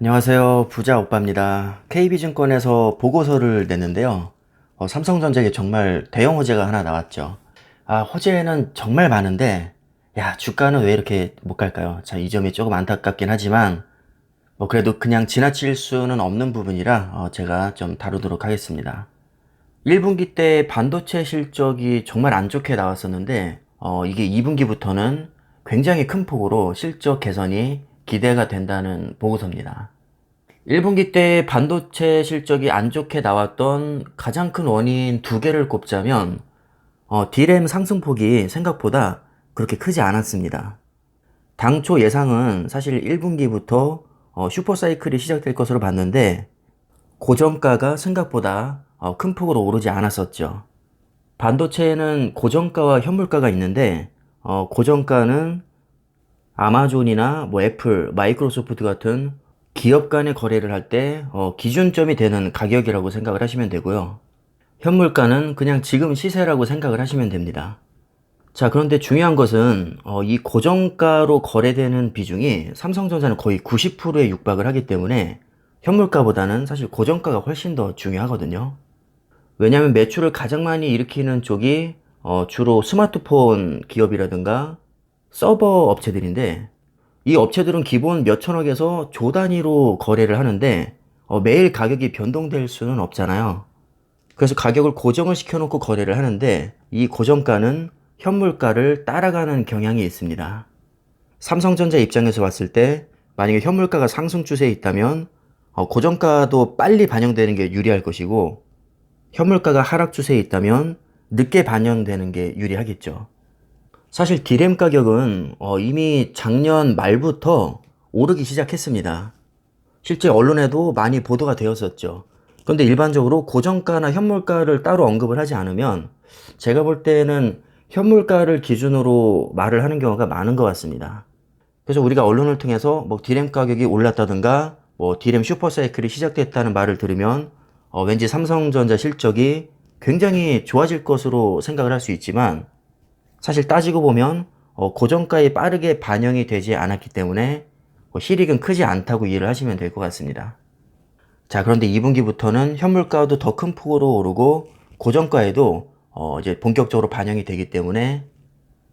안녕하세요. 부자 오빠입니다. KB증권에서 보고서를 냈는데요. 삼성전자에 정말 대형 호재가 하나 나왔죠. 호재는 정말 많은데, 주가는 왜 이렇게 못 갈까요? 자, 이 점이 조금 안타깝긴 하지만, 그래도 그냥 지나칠 수는 없는 부분이라, 제가 좀 다루도록 하겠습니다. 1분기 때 반도체 실적이 정말 안 좋게 나왔었는데, 이게 2분기부터는 굉장히 큰 폭으로 실적 개선이 기대가 된다는 보고서입니다. 1분기 때 반도체 실적이 안 좋게 나왔던 가장 큰 원인 두 개를 꼽자면, D램 상승폭이 생각보다 그렇게 크지 않았습니다. 당초 예상은 사실 1분기부터 슈퍼사이클이 시작될 것으로 봤는데, 고정가가 생각보다 큰 폭으로 오르지 않았었죠. 반도체에는 고정가와 현물가가 있는데, 고정가는 아마존이나 애플, 마이크로소프트 같은 기업 간의 거래를 할 때 기준점이 되는 가격이라고 생각을 하시면 되고요. 현물가는 그냥 지금 시세라고 생각을 하시면 됩니다. 자, 그런데 중요한 것은 이 고정가로 거래되는 비중이 삼성전자는 거의 90%에 육박을 하기 때문에 현물가보다는 사실 고정가가 훨씬 더 중요하거든요. 왜냐하면 매출을 가장 많이 일으키는 쪽이 주로 스마트폰 기업이라든가 서버 업체들인데, 이 업체들은 기본 몇 천억에서 조 단위로 거래를 하는데 매일 가격이 변동될 수는 없잖아요. 그래서 가격을 고정을 시켜놓고 거래를 하는데, 이 고정가는 현물가를 따라가는 경향이 있습니다. 삼성전자 입장에서 봤을 때 만약에 현물가가 상승 추세에 있다면 고정가도 빨리 반영되는 게 유리할 것이고, 현물가가 하락 추세에 있다면 늦게 반영되는 게 유리하겠죠. 사실 D램 가격은 이미 작년 말부터 오르기 시작했습니다. 실제 언론에도 많이 보도가 되었었죠. 그런데 일반적으로 고정가나 현물가를 따로 언급을 하지 않으면 제가 볼 때는 현물가를 기준으로 말을 하는 경우가 많은 것 같습니다. 그래서 우리가 언론을 통해서 D램 가격이 올랐다든가 D램 슈퍼사이클이 시작됐다는 말을 들으면 왠지 삼성전자 실적이 굉장히 좋아질 것으로 생각을 할 수 있지만, 사실 따지고 보면 고정가에 빠르게 반영이 되지 않았기 때문에 실익은 크지 않다고 이해를 하시면 될 것 같습니다. 자, 그런데 2분기부터는 현물가도 더 큰 폭으로 오르고 고정가에도 이제 본격적으로 반영이 되기 때문에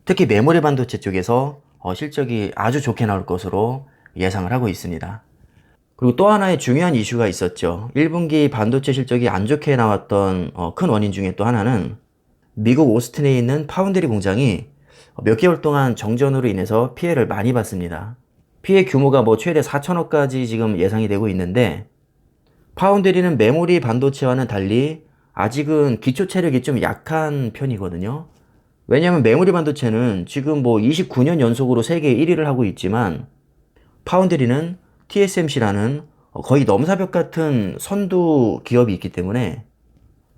특히 메모리 반도체 쪽에서 실적이 아주 좋게 나올 것으로 예상을 하고 있습니다. 그리고 또 하나의 중요한 이슈가 있었죠. 1분기 반도체 실적이 안 좋게 나왔던 큰 원인 중에 또 하나는 미국 오스틴에 있는 파운드리 공장이 몇 개월 동안 정전으로 인해서 피해를 많이 봤습니다. 피해 규모가 최대 4천억까지 지금 예상이 되고 있는데, 파운드리는 메모리 반도체와는 달리 아직은 기초 체력이 좀 약한 편이거든요. 왜냐하면 메모리 반도체는 지금 29년 연속으로 세계 1위를 하고 있지만, 파운드리는 TSMC라는 거의 넘사벽 같은 선두 기업이 있기 때문에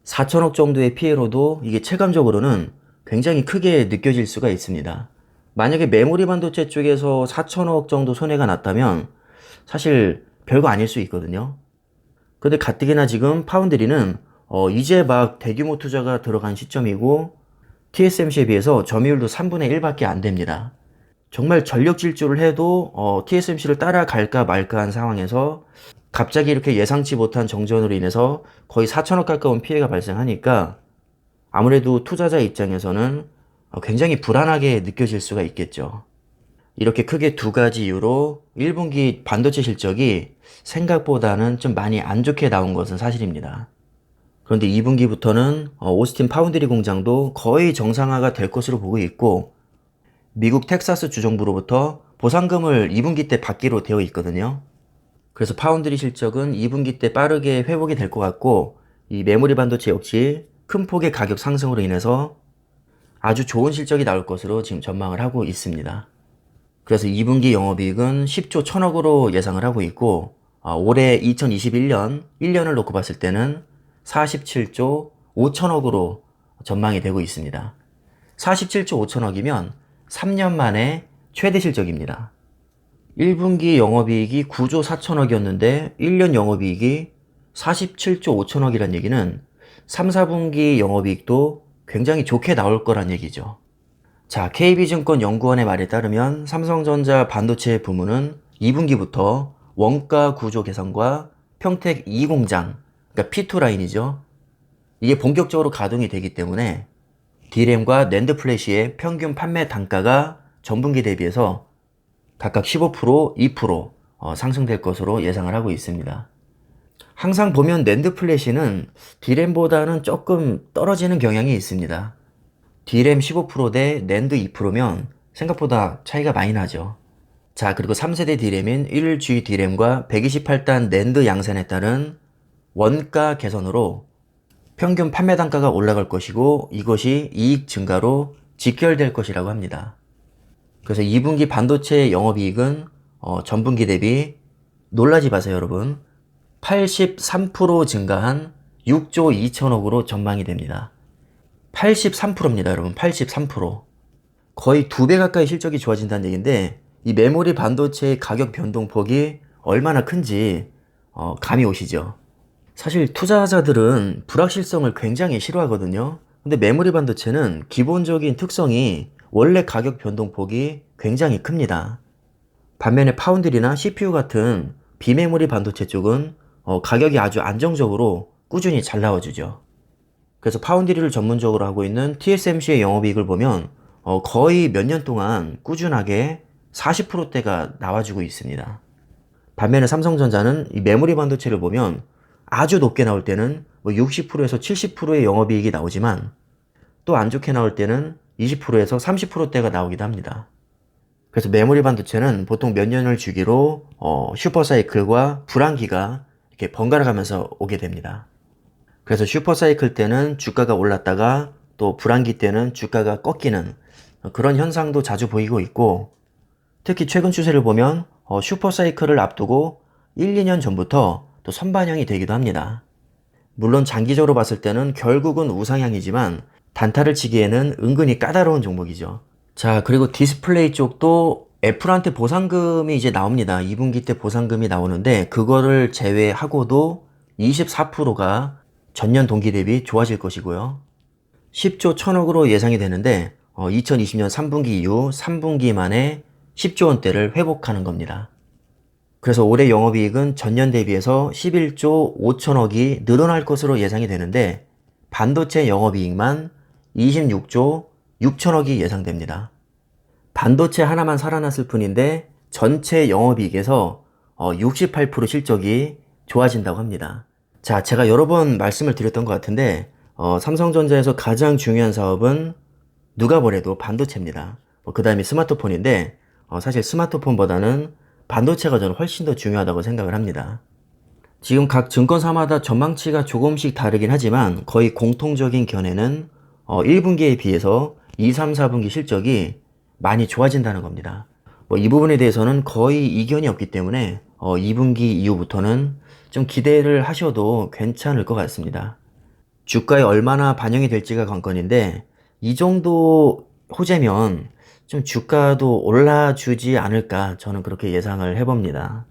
4천억 정도의 피해로도 이게 체감적으로는 굉장히 크게 느껴질 수가 있습니다. 만약에 메모리 반도체 쪽에서 4천억 정도 손해가 났다면 사실 별거 아닐 수 있거든요. 근데 가뜩이나 지금 파운드리는 이제 막 대규모 투자가 들어간 시점이고, TSMC에 비해서 점유율도 3분의 1밖에 안 됩니다. 정말 전력 질주를 해도 TSMC를 따라갈까 말까 한 상황에서 갑자기 이렇게 예상치 못한 정전으로 인해서 거의 4천억 가까운 피해가 발생하니까 아무래도 투자자 입장에서는 굉장히 불안하게 느껴질 수가 있겠죠. 이렇게 크게 두 가지 이유로 1분기 반도체 실적이 생각보다는 좀 많이 안 좋게 나온 것은 사실입니다. 그런데 2분기부터는 오스틴 파운드리 공장도 거의 정상화가 될 것으로 보고 있고, 미국 텍사스 주정부로부터 보상금을 2분기 때 받기로 되어 있거든요. 그래서 파운드리 실적은 2분기 때 빠르게 회복이 될 것 같고, 이 메모리 반도체 역시 큰 폭의 가격 상승으로 인해서 아주 좋은 실적이 나올 것으로 지금 전망을 하고 있습니다. 그래서 2분기 영업이익은 10조 1000억으로 예상을 하고 있고, 올해 2021년 1년을 놓고 봤을 때는 47조 5천억으로 전망이 되고 있습니다. 47조 5천억이면 3년 만에 최대 실적입니다. 1분기 영업이익이 9조 4천억이었는데 1년 영업이익이 47조 5천억이란 얘기는 3, 4분기 영업이익도 굉장히 좋게 나올 거란 얘기죠. 자, KB증권 연구원의 말에 따르면 삼성전자 반도체 부문은 2분기부터 원가 구조 개선과 평택 2공장, 그러니까 P2 라인이죠. 이게 본격적으로 가동이 되기 때문에 D램과 낸드 플래시의 평균 판매 단가가 전분기 대비해서 각각 15%, 2% 상승될 것으로 예상을 하고 있습니다. 항상 보면 낸드 플래시는 D램보다는 조금 떨어지는 경향이 있습니다. D램 15%대 낸드 2%면 생각보다 차이가 많이 나죠. 자, 그리고 3세대 D램인 1G D램과 128단 낸드 양산에 따른 원가 개선으로 평균 판매 단가가 올라갈 것이고 이것이 이익 증가로 직결될 것이라고 합니다. 그래서 2분기 반도체 영업이익은 전분기 대비 놀라지 마세요, 여러분. 83% 증가한 6조 2천억으로 전망이 됩니다. 83%입니다, 여러분. 83%. 거의 2배 가까이 실적이 좋아진다는 얘기인데 이 메모리 반도체의 가격 변동폭이 얼마나 큰지 감이 오시죠? 사실 투자자들은 불확실성을 굉장히 싫어하거든요. 근데 메모리 반도체는 기본적인 특성이 원래 가격 변동폭이 굉장히 큽니다. 반면에 파운드리나 CPU 같은 비메모리 반도체 쪽은 가격이 아주 안정적으로 꾸준히 잘 나와주죠. 그래서 파운드리를 전문적으로 하고 있는 TSMC의 영업이익을 보면 거의 몇 년 동안 꾸준하게 40%대가 나와주고 있습니다. 반면에 삼성전자는 이 메모리 반도체를 보면 아주 높게 나올 때는 60%에서 70%의 영업이익이 나오지만 또 안 좋게 나올 때는 20%에서 30%대가 나오기도 합니다. 그래서 메모리 반도체는 보통 몇 년을 주기로 슈퍼사이클과 불황기가 이렇게 번갈아 가면서 오게 됩니다. 그래서 슈퍼사이클 때는 주가가 올랐다가 또 불황기 때는 주가가 꺾이는 그런 현상도 자주 보이고 있고, 특히 최근 추세를 보면 슈퍼사이클을 앞두고 1, 2년 전부터 또 선반영이 되기도 합니다. 물론 장기적으로 봤을 때는 결국은 우상향이지만 단타를 치기에는 은근히 까다로운 종목이죠. 자, 그리고 디스플레이 쪽도 애플한테 보상금이 이제 나옵니다. 2분기 때 보상금이 나오는데 그거를 제외하고도 24%가 전년 동기 대비 좋아질 것이고요. 10조 1000억으로 예상이 되는데 2020년 3분기 이후 3분기 만에 10조 원대를 회복하는 겁니다. 그래서 올해 영업이익은 전년 대비해서 11조 5천억이 늘어날 것으로 예상이 되는데 반도체 영업이익만 26조 6천억이 예상됩니다. 반도체 하나만 살아났을 뿐인데 전체 영업이익에서 68% 실적이 좋아진다고 합니다. 자, 제가 여러 번 말씀을 드렸던 것 같은데 삼성전자에서 가장 중요한 사업은 누가 뭐래도 반도체입니다. 그 다음이 스마트폰인데 사실 스마트폰보다는 반도체가 저는 훨씬 더 중요하다고 생각을 합니다. 지금 각 증권사마다 전망치가 조금씩 다르긴 하지만 거의 공통적인 견해는 1분기에 비해서 2, 3, 4분기 실적이 많이 좋아진다는 겁니다. 이 부분에 대해서는 거의 이견이 없기 때문에 2분기 이후부터는 좀 기대를 하셔도 괜찮을 것 같습니다. 주가에 얼마나 반영이 될지가 관건인데 이 정도 호재면 좀 주가도 올라주지 않을까 저는 그렇게 예상을 해봅니다.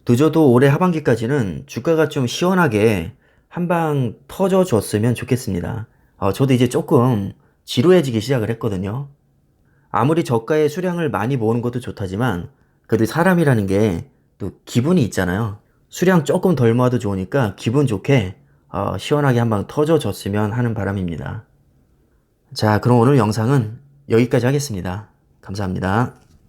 늦어도 올해 하반기까지는 주가가 좀 시원하게 한방 터져줬으면 좋겠습니다. 저도 이제 조금 지루해지기 시작을 했거든요. 아무리 저가의 수량을 많이 모으는 것도 좋다지만 그래도 사람이라는 게 또 기분이 있잖아요. 수량 조금 덜 모아도 좋으니까 기분 좋게 시원하게 한방 터져줬으면 하는 바람입니다. 자, 그럼 오늘 영상은 여기까지 하겠습니다. 감사합니다.